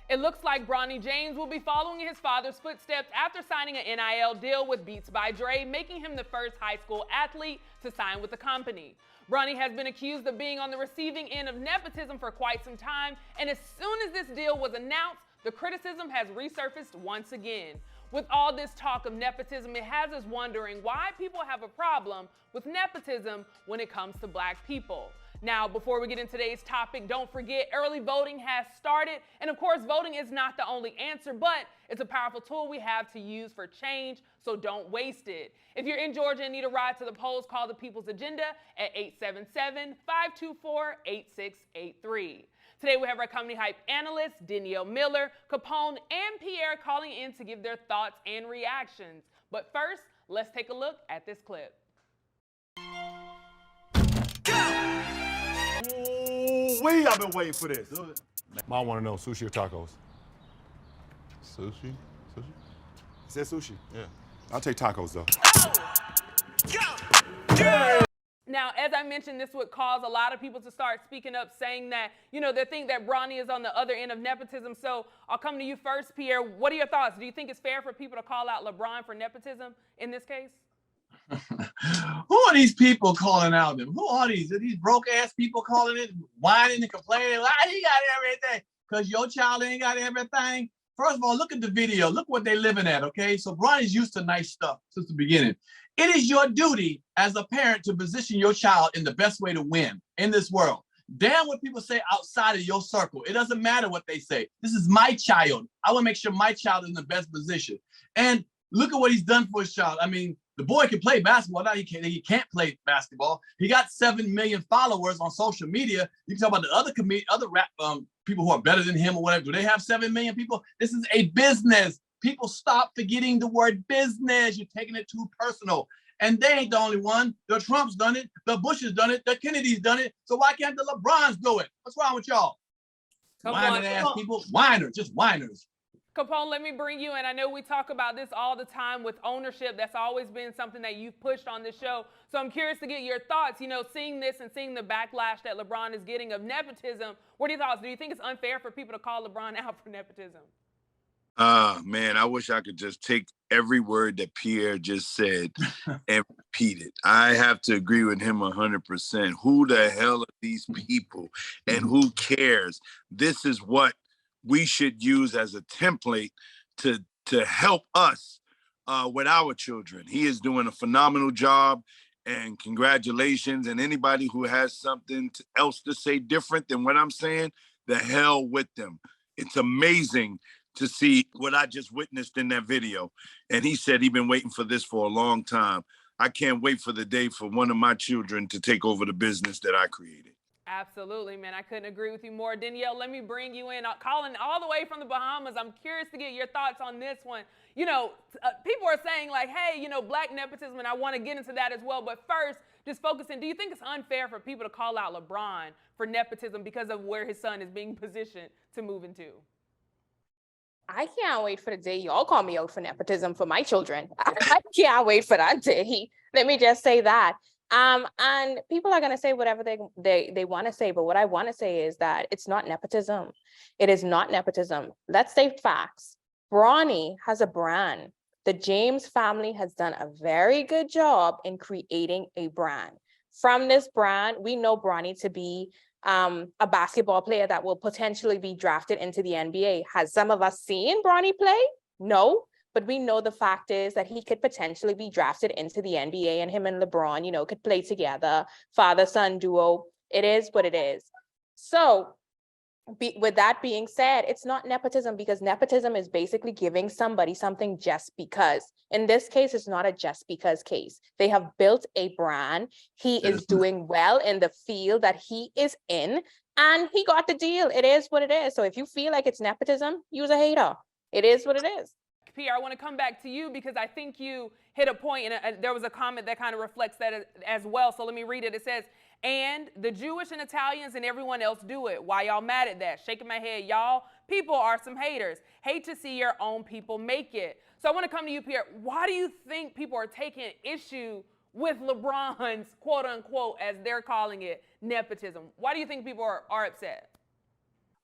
It looks like Bronny James will be following his father's footsteps after signing an NIL deal with Beats by Dre, making him the first high school athlete to sign with the company. Bronny has been accused of being on the receiving end of nepotism for quite some time, and as soon as this deal was announced, the criticism has resurfaced once again. With all this talk of nepotism, it has us wondering why people have a problem with nepotism when it comes to black people. Now, before we get into today's topic, don't forget early voting has started. And of course, voting is not the only answer, but it's a powerful tool we have to use for change, so don't waste it. If you're in Georgia and need a ride to the polls, call the People's Agenda at 877-524-8683. Today we have our company hype analysts, Danielle Miller, Capone, and Pierre calling in to give their thoughts and reactions. But first, let's take a look at this clip. I've been waiting for this. I want to know sushi or tacos. Sushi? Sushi? He said sushi. Yeah. I'll take tacos though. Now, as I mentioned, this would cause a lot of people to start speaking up, saying that, they think that Bronny is on the other end of nepotism. So I'll come to you first, Pierre. What are your thoughts? Do you think it's fair for people to call out LeBron for nepotism in this case? Who are these people calling out them? Who are these? Are these broke-ass people calling it, whining and complaining? Like, he got everything. Because your child ain't got everything. First of all, look at the video. Look what they're living at, okay? So Bronny's used to nice stuff since the beginning. It is your duty as a parent to position your child in the best way to win in this world. Damn what people say outside of your circle. It doesn't matter what they say. This is my child. I want to make sure my child is in the best position. And look at what he's done for his child. I mean, the boy can play basketball. Now he can't play basketball. He got 7 million followers on social media. You can talk about the other rap people who are better than him or whatever. Do they have 7 million people? This is a business. People stop forgetting the word business. You're taking it too personal. And they ain't the only one. The Trump's done it. The Bush has done it. The Kennedy's done it. So why can't the LeBrons do it? What's wrong with y'all? Whining ass people. Whiners, just whiners. Capone, let me bring you in. I know we talk about this all the time with ownership. That's always been something that you've pushed on this show. So I'm curious to get your thoughts, seeing this and seeing the backlash that LeBron is getting of nepotism. What are your thoughts? Do you think it's unfair for people to call LeBron out for nepotism? Man, I wish I could just take every word that Pierre just said and repeat it. I have to agree with him 100%. Who the hell are these people and who cares? This is what we should use as a template to help us with our children. He is doing a phenomenal job, and congratulations. And anybody who has something else to say different than what I'm saying, the hell with them. It's amazing to see what I just witnessed in that video. And he said he'd been waiting for this for a long time. I can't wait for the day for one of my children to take over the business that I created. Absolutely, man. I couldn't agree with you more. Danielle, let me bring you in. Calling all the way from the Bahamas. I'm curious to get your thoughts on this one. People are saying like, hey, black nepotism, and I want to get into that as well. But first, just focusing, do you think it's unfair for people to call out LeBron for nepotism because of where his son is being positioned to move into? I can't wait for the day y'all call me out for nepotism for my children. I can't wait for that day. Let me just say that. And people are going to say whatever they want to say, but what I want to say is that it's not nepotism. It is not nepotism. Let's say facts. Bronny has a brand. The James family has done a very good job in creating a brand. From this brand, we know Bronny to be a basketball player that will potentially be drafted into the NBA. Has some of us seen Bronny play? No. But we know the fact is that he could potentially be drafted into the NBA, and him and LeBron, could play together, father-son duo. It is what it is. So with that being said, it's not nepotism, because nepotism is basically giving somebody something just because. In this case, it's not a just because case. They have built a brand. He is doing well in the field that he is in, and he got the deal. It is what it is. So if you feel like it's nepotism, use a hater. It is what it is. Pierre, I want to come back to you because I think you hit a point, and there was a comment that kind of reflects that as well. So let me read it. It says, and the Jewish and Italians and everyone else do it. Why y'all mad at that? Shaking my head, y'all. People are some haters. Hate to see your own people make it. So I want to come to you, Pierre. Why do you think people are taking issue with LeBron's quote unquote, as they're calling it, nepotism? Why do you think people are upset?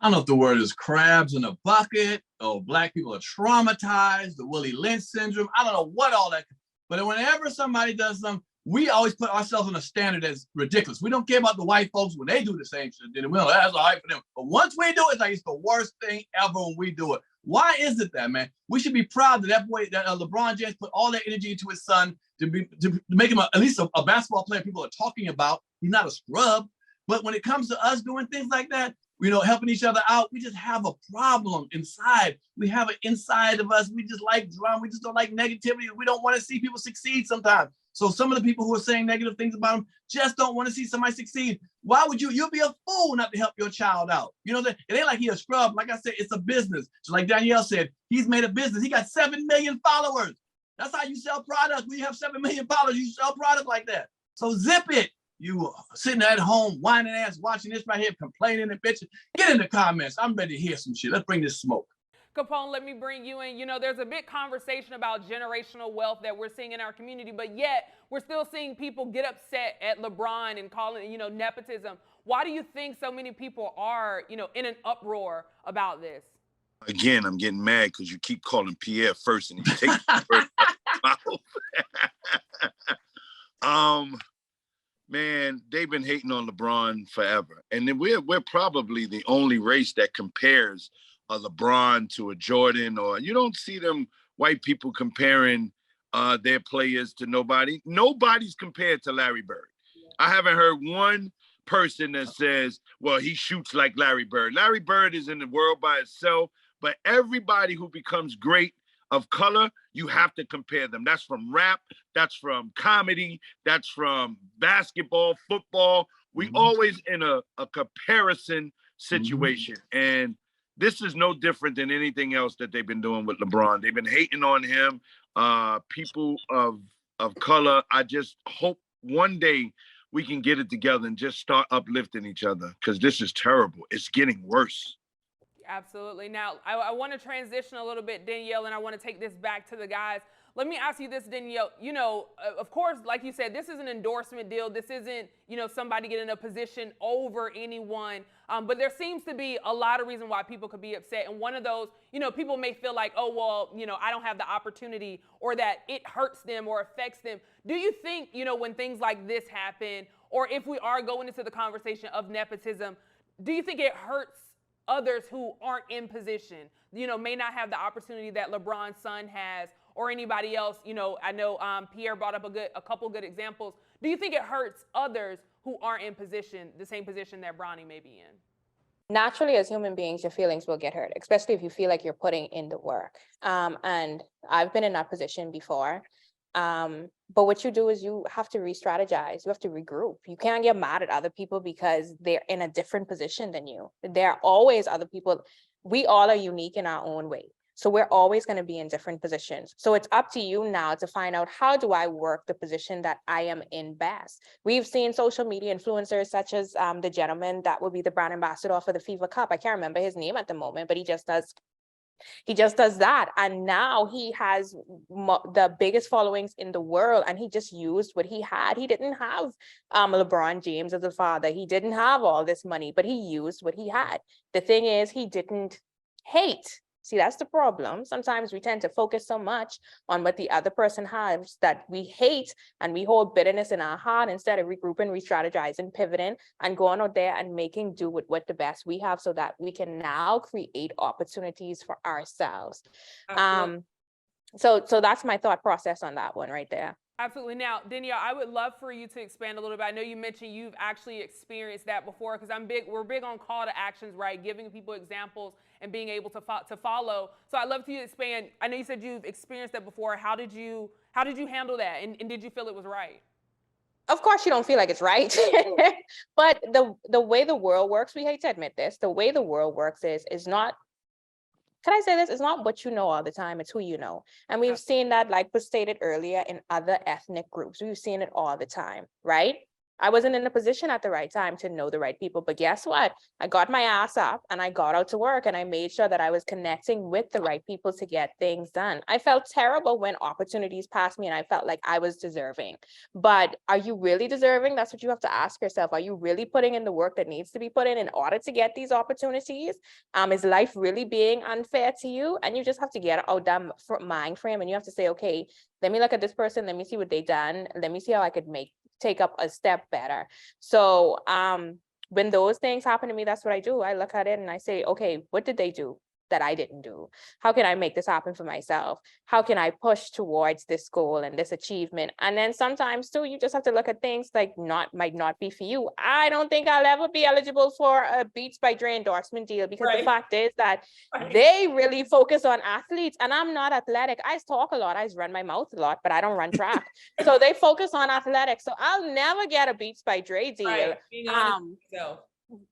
I don't know if the word is crabs in a bucket or black people are traumatized, the Willie Lynch syndrome. I don't know what all that, but whenever somebody does something, we always put ourselves on a standard that's ridiculous. We don't care about the white folks when they do the same shit. Then we know that's all right for them. But once we do it, it's like it's the worst thing ever when we do it. Why is it that, man? We should be proud that boy, that LeBron James put all that energy into his son to make him at least a basketball player people are talking about. He's not a scrub. But when it comes to us doing things like that, helping each other out, we just have a problem inside. We have it inside of us. We just like drama. We just don't like negativity. We don't want to see people succeed sometimes. So some of the people who are saying negative things about them just don't want to see somebody succeed. Why would you'll be a fool not to help your child out. It ain't like he a scrub. Like I said, it's a business. So like Danielle said, he's made a business. He got 7 million followers. That's how you sell products. When you have 7 million followers, you sell products like that. So zip it. You sitting at home, whining ass, watching this right here, complaining and bitching. Get in the comments. I'm ready to hear some shit. Let's bring this smoke. Capone, let me bring you in. There's a big conversation about generational wealth that we're seeing in our community, but yet we're still seeing people get upset at LeBron and calling it, nepotism. Why do you think so many people are, in an uproar about this? Again, I'm getting mad because you keep calling Pierre first and he's taking the first mouth. Man, they've been hating on LeBron forever. And then we're probably the only race that compares a LeBron to a Jordan, or you don't see them white people comparing their players to nobody. Nobody's compared to Larry Bird. I haven't heard one person that says, well, he shoots like Larry Bird. Larry Bird is in the world by itself, but everybody who becomes great of color, you have to compare them. That's from rap, that's from comedy, that's from basketball, football. We always in a comparison situation. And this is no different than anything else that they've been doing with LeBron. They've been hating on him. People of color, I just hope one day we can get it together and just start uplifting each other, because this is terrible. It's getting worse. Absolutely. Now, I want to transition a little bit, Danielle, and I want to take this back to the guys. Let me ask you this, Danielle. Of course, like you said, this is an endorsement deal. This isn't, somebody getting a position over anyone. But there seems to be a lot of reasons why people could be upset. And one of those, people may feel like, oh, well, I don't have the opportunity, or that it hurts them or affects them. Do you think, when things like this happen, or if we are going into the conversation of nepotism, do you think it hurts others who aren't in position, may not have the opportunity that LeBron's son has, or anybody else? I know Pierre brought up a couple good examples. Do you think it hurts others who aren't in position, the same position that Bronny may be in? Naturally, as human beings, your feelings will get hurt, especially if you feel like you're putting in the work. And I've been in that position before. But what you do is you have to re-strategize. You have to regroup. You can't get mad at other people because they're in a different position than you. There are always other people. We all are unique in our own way. So we're always going to be in different positions. So it's up to you now to find out, how do I work the position that I am in best? We've seen social media influencers such as the gentleman that will be the brand ambassador for the FIFA Cup. I can't remember his name at the moment, but he just does that. And now he has the biggest followings in the world, and he just used what he had. He didn't have LeBron James as a father. He didn't have all this money, but he used what he had. The thing is, he didn't hate. See, that's the problem. Sometimes we tend to focus so much on what the other person has that we hate, and we hold bitterness in our heart instead of regrouping, re-strategizing, pivoting, and going out there and making do with what the best we have, so that we can now create opportunities for ourselves. So that's my thought process on that one right there. Absolutely. Now, Danielle, I would love for you to expand a little bit. I know you mentioned you've actually experienced that before, because we're big on call to actions, right? Giving people examples and being able to follow. So I'd love for you to expand. I know you said you've experienced that before. How did you handle that? And did you feel it was right? Of course, you don't feel like it's right. But the way the world works, we hate to admit this, the way the world works is not, can I say this? It's not what you know all the time, it's who you know. And we've seen that, like was stated earlier, in other ethnic groups. We've seen it all the time, right? I wasn't in a position at the right time to know the right people. But guess what? I got my ass up and I got out to work and I made sure that I was connecting with the right people to get things done. I felt terrible when opportunities passed me and I felt like I was deserving. But are you really deserving? That's what you have to ask yourself. Are you really putting in the work that needs to be put in order to get these opportunities? Is life really being unfair to you? And you just have to get out that mind frame and you have to say, okay, let me look at this person. Let me see what they've done. Let me see how I could take up a step better. So when those things happen to me, that's what I do. I look at it and I say, okay, what did they do that I didn't do? How can I make this happen for myself? How can I push towards this goal and this achievement? And then sometimes too, you just have to look at things like might not be for you. I don't think I'll ever be eligible for a Beats by Dre endorsement deal because the fact is that they really focus on athletes and I'm not athletic. I talk a lot, I run my mouth a lot, but I don't run track. So they focus on athletics. So I'll never get a Beats by Dre deal.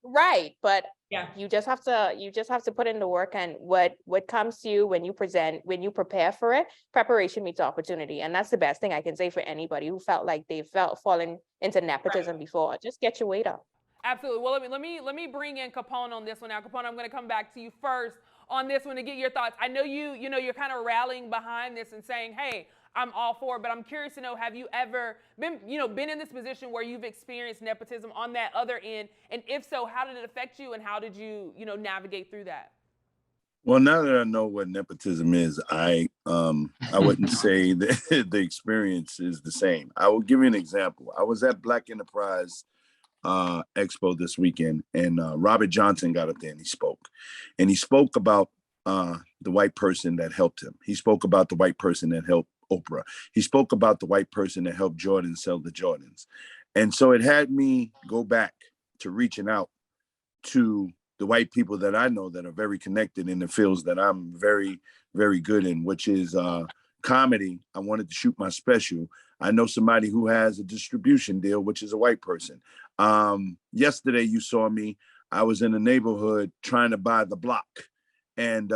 Right, but Yeah. you just have to put in the work, and what comes to you when you prepare for it, preparation meets opportunity. And that's the best thing I can say for anybody who felt like they fallen into nepotism before. Just get your weight up. Absolutely. Well, let me bring in Capone on this one. Now, Capone, I'm going to come back to you first on this one to get your thoughts. I know you're kind of rallying behind this and saying, hey, I'm all for it, but I'm curious to know, have you ever been in this position where you've experienced nepotism on that other end? And if so, how did it affect you and how did you, navigate through that? Well, now that I know what nepotism is, I wouldn't say that the experience is the same. I will give you an example. I was at Black Enterprise Expo this weekend, and Robert Johnson got up there and he spoke about the white person that helped him. He spoke about the white person that helped Oprah. He spoke about the white person that helped Jordan sell the Jordans. And so it had me go back to reaching out to the white people that I know that are very connected in the fields that I'm very, very good in, which is comedy. I wanted to shoot my special. I know somebody who has a distribution deal, which is a white person. Yesterday, you saw me. I was in the neighborhood trying to buy the block and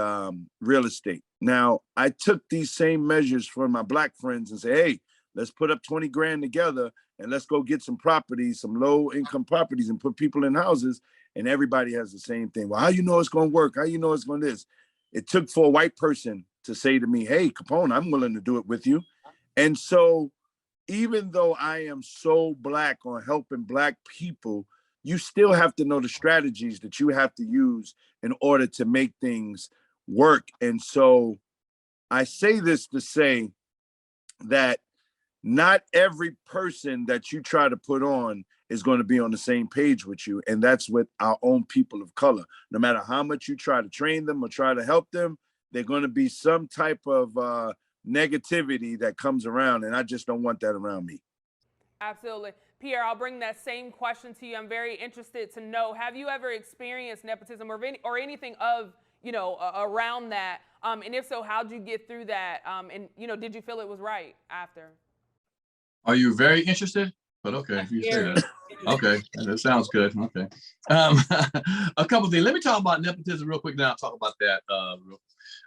real estate. Now, I took these same measures for my Black friends and say, hey, let's put up 20 grand together and let's go get some properties, some low income properties and put people in houses. And everybody has the same thing. Well, how you know it's going to work? How you know it's going to this? It took for a white person to say to me, hey, Capone, I'm willing to do it with you. And so even though I am so Black on helping Black people, you still have to know the strategies that you have to use in order to make things work. And so I say this to say that not every person that you try to put on is going to be on the same page with you. And that's with our own people of color. No matter how much you try to train them or try to help them, they're going to be some type of negativity that comes around. And I just don't want that around me. Absolutely. Pierre, I'll bring that same question to you. I'm very interested to know, have you ever experienced nepotism or anything of, around that? And if so, how'd you get through that? And, did you feel it was right after? Are you very interested? But okay, if you say that. Okay, that sounds good. Okay. A couple things. Let me talk about nepotism real quick, then I'll talk about that.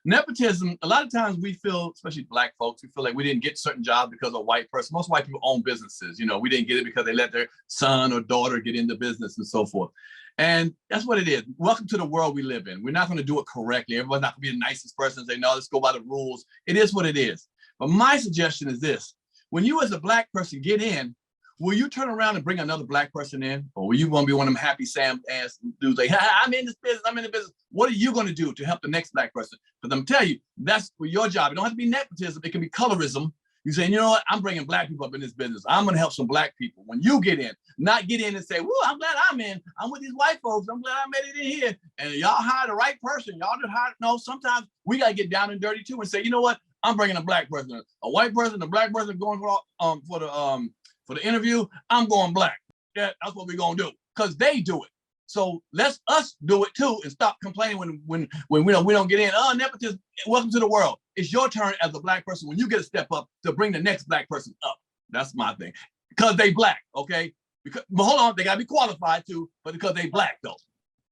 Nepotism, a lot of times we feel, especially Black folks, we feel like we didn't get certain jobs because of a white person. Most white people own businesses. We didn't get it because they let their son or daughter get into business and so forth. And that's what it is. Welcome to the world we live in. We're not going to do it correctly. Everyone's not going to be the nicest person and say, no, let's go by the rules. It is what it is. But my suggestion is this. When you as a Black person get in, will you turn around and bring another Black person in? Or will you want to be one of them happy Sam ass dudes like, I'm in this business, I'm in the business. What are you going to do to help the next Black person? Because I'm telling you, that's for your job. It don't have to be nepotism. It can be colorism. You saying, you know what? I'm bringing Black people up in this business. I'm going to help some Black people. When you get in, not get in and say, woo, I'm glad I'm in. I'm with these white folks. I'm glad I made it in here. And y'all hired the right person. Y'all just hired. No, sometimes we got to get down and dirty too and say, you know what? I'm bringing a Black person, a white person, a Black person going for the interview. I'm going Black. Yeah, that's what we're gonna do because they do it. So let's us do it too and stop complaining when we don't get in. Oh, nepotism. Welcome to the world. It's your turn as a Black person when you get a step up to bring the next Black person up. That's my thing. Because they Black, okay? But hold on, they gotta be qualified too, but because they Black though.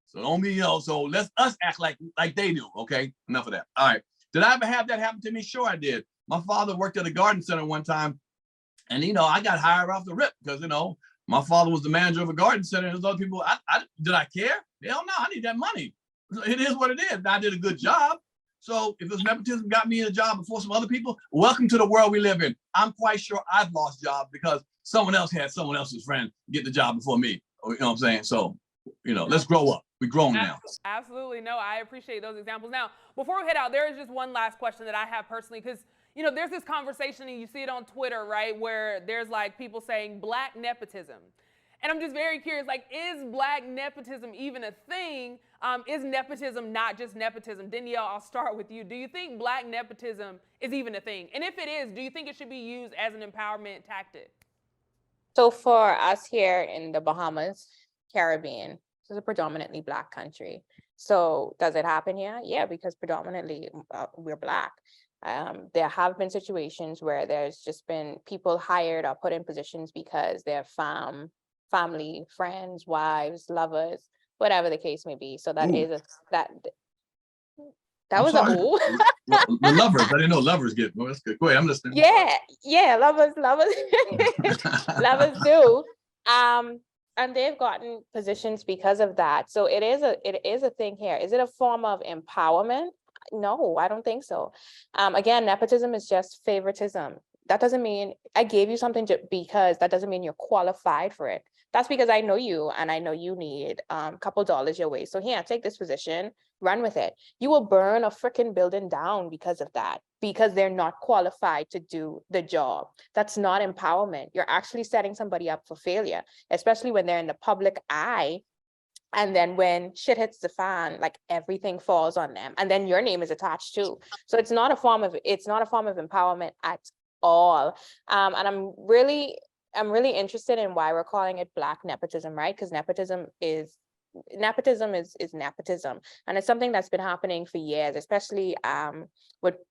So don't be, so let's us act like they do, okay? Enough of that. All right. Did I ever have that happen to me? Sure I did. My father worked at a garden center one time. And, I got hired off the rip because, My father was the manager of a garden center. And there's other people. Did I care? Hell no, I need that money. It is what it is. I did a good job. So if this nepotism got me in a job before some other people, welcome to the world we live in. I'm quite sure I've lost jobs because someone else had someone else's friend get the job before me. You know what I'm saying? So, let's grow up. We're grown now. Absolutely. No, I appreciate those examples. Now, before we head out, there is just one last question that I have personally, because, there's this conversation and you see it on Twitter, right, where there's like people saying black nepotism. And I'm just very curious, like, is black nepotism even a thing? Is nepotism not just nepotism? Danielle, I'll start with you. Do you think black nepotism is even a thing? And if it is, do you think it should be used as an empowerment tactic? So for us here in the Bahamas, Caribbean, this is a predominantly Black country. So does it happen here? Yeah, because predominantly we're Black. There have been situations where there's just been people hired or put in positions because they're family, friends, wives, lovers, whatever the case may be. So that is that was a ooh. The lovers. I didn't know lovers get. Well, that's good. Go ahead. I'm listening. Yeah, lovers do. And they've gotten positions because of that. So it is a thing here. Is it a form of empowerment? No, I don't think so. Again, nepotism is just favoritism. That doesn't mean I gave you something because that doesn't mean you're qualified for it. That's because I know you and I know you need a couple dollars your way. So here, take this position, run with it. You will burn a freaking building down because of that, because they're not qualified to do the job. That's not empowerment. You're actually setting somebody up for failure, especially when they're in the public eye. And then when shit hits the fan, like everything falls on them. And then your name is attached too. So it's not a form of empowerment at all. And I'm really interested in why we're calling it Black nepotism, right? Because nepotism is nepotism, and it's something that's been happening for years, especially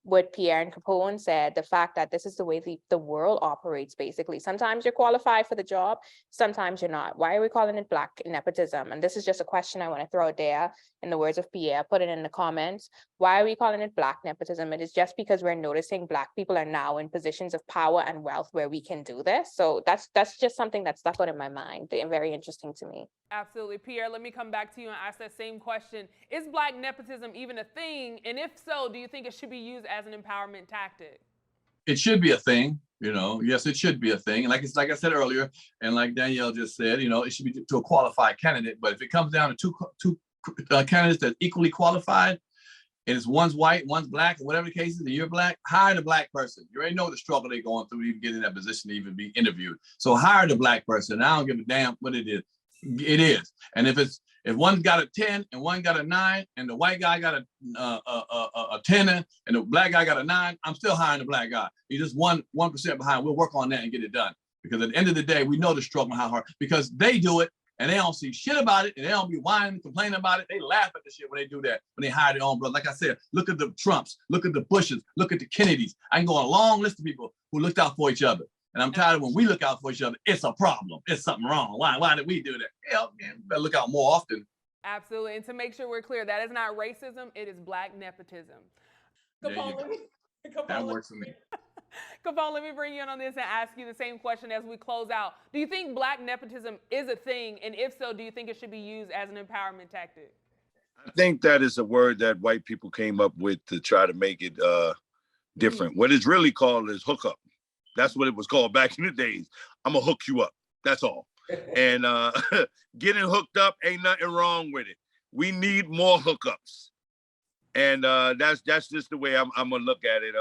what Pierre and Capone said, the fact that this is the way the world operates. Basically, sometimes you're qualified for the job, sometimes you're not. Why are we calling it Black nepotism? And this is just a question I want to throw out there. In the words of Pierre, put it in the comments. Why are we calling it Black nepotism? It is just because we're noticing Black people are now in positions of power and wealth where we can do this. So that's just something that's stuck out in my mind and very interesting to me. Absolutely. Pierre, let me come back to you and ask that same question. Is Black nepotism even a thing? And if so, do you think it should be used as an empowerment tactic? It should be a thing. Yes, it should be a thing. And like I said earlier, and like Danielle just said, it should be to a qualified candidate. But if it comes down to two candidates that's equally qualified, and it's one's white, one's Black, or whatever the case is, and you're Black, hire the Black person. You already know the struggle they're going through to even get in that position to even be interviewed. So hire the Black person. I don't give a damn what it is. It is. And if one's got a 10 and one got a 9, and the white guy got a 10 and the Black guy got a 9, I'm still hiring the Black guy. He's just 1% behind. We'll work on that and get it done. Because at the end of the day, we know the struggle and how hard, because they do it and they don't see shit about it, and they don't be whining, complaining about it. They laugh at the shit when they do that, when they hire their own brother. Like I said, look at the Trumps, look at the Bushes, look at the Kennedys. I can go on a long list of people who looked out for each other. And I'm tired of when we look out for each other, it's a problem. It's something wrong. Why did we do that? Hell, man, better look out more often. Absolutely. And to make sure we're clear, that is not racism. It is Black nepotism. That works for me. Capone, let me bring you in on this and ask you the same question as we close out. Do you think Black nepotism is a thing? And if so, do you think it should be used as an empowerment tactic? I think that is a word that white people came up with to try to make it different. What it's really called is hookup. That's what it was called back in the days. I'm going to hook you up. That's all. And getting hooked up ain't nothing wrong with it. We need more hookups. And that's just the way I'm going to look at it.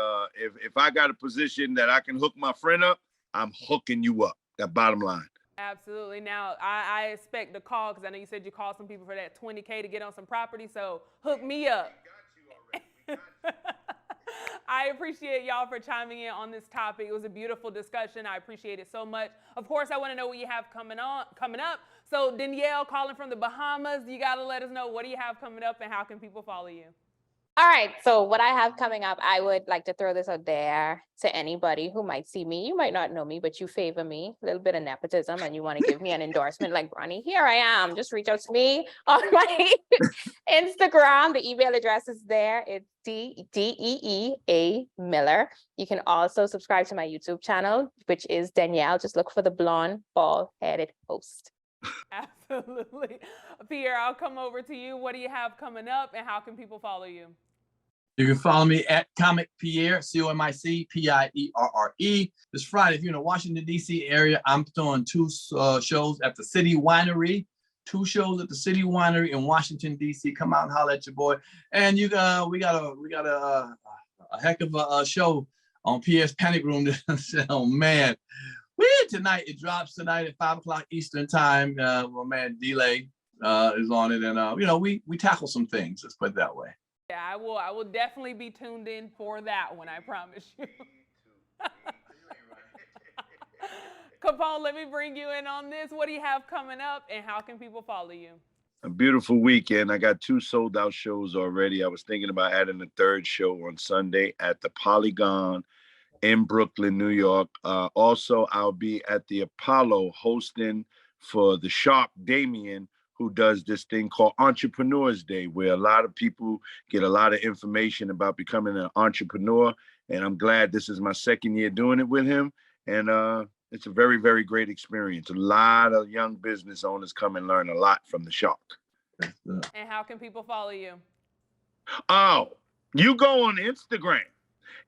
If I got a position that I can hook my friend up, I'm hooking you up. That bottom line. Absolutely. Now, I expect the call, because I know you said you called some people for that $20K to get on some property. So hook me up. We got you already. I appreciate y'all for chiming in on this topic. It was a beautiful discussion. I appreciate it so much. Of course, I want to know what you have coming up. So Danielle, calling from the Bahamas, you got to let us know, what do you have coming up and how can people follow you? All right, so what I have coming up, I would like to throw this out there to anybody who might see me. You might not know me, but you favor me, a little bit of nepotism, and you want to give me an endorsement like Bronny. Here I am. Just reach out to me on my Instagram. The email address is there. It's DEEA Miller. You can also subscribe to my YouTube channel, which is Danielle. Just look for the blonde, bald-headed host. Absolutely. Pierre, I'll come over to you. What do you have coming up and how can people follow you? You can follow me at Comic Pierre, COMIC-PIERRE. This Friday, if you're in the Washington, D.C. area, I'm throwing 2 shows at the City Winery. 2 shows at the City Winery in Washington, D.C. Come out and holler at your boy. And we got a heck of a show on Pierre's Panic Room. Oh, man. Tonight, it drops tonight at 5 o'clock Eastern time. My man Delay is on it. And, we tackle some things. Let's put it that way. Yeah, I will definitely be tuned in for that one, I promise you. Capone, let me bring you in on this. What do you have coming up and how can people follow you? A beautiful weekend. I got 2 sold out shows already. I was thinking about adding a 3rd show on Sunday at the Polygon in Brooklyn, New York. Also, I'll be at the Apollo hosting for the Sharp Damien, who does this thing called Entrepreneurs Day, where a lot of people get a lot of information about becoming an entrepreneur. And I'm glad this is my 2nd year doing it with him. And it's a very, very great experience. A lot of young business owners come and learn a lot from the Shark. And how can people follow you? Oh, you go on Instagram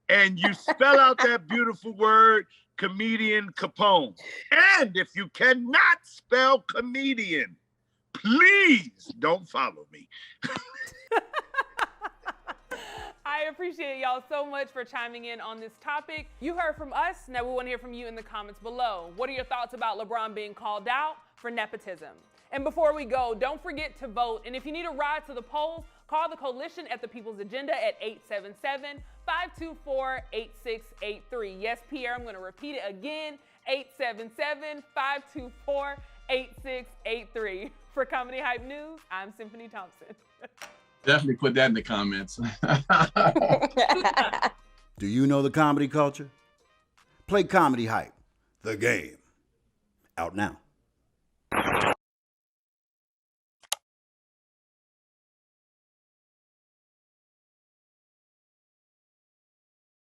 and you spell out that beautiful word, comedian Capone. And if you cannot spell comedian, please don't follow me. I appreciate y'all so much for chiming in on this topic. You heard from us. Now we want to hear from you in the comments below. What are your thoughts about LeBron being called out for nepotism? And before we go, don't forget to vote. And if you need a ride to the polls, call the coalition at the People's Agenda at 877-524-8683. Yes, Pierre, I'm going to repeat it again. 877-524-8683. For Comedy Hype News, I'm Symphony Thompson. Definitely put that in the comments. Do you know the comedy culture? Play Comedy Hype, the game. Out now.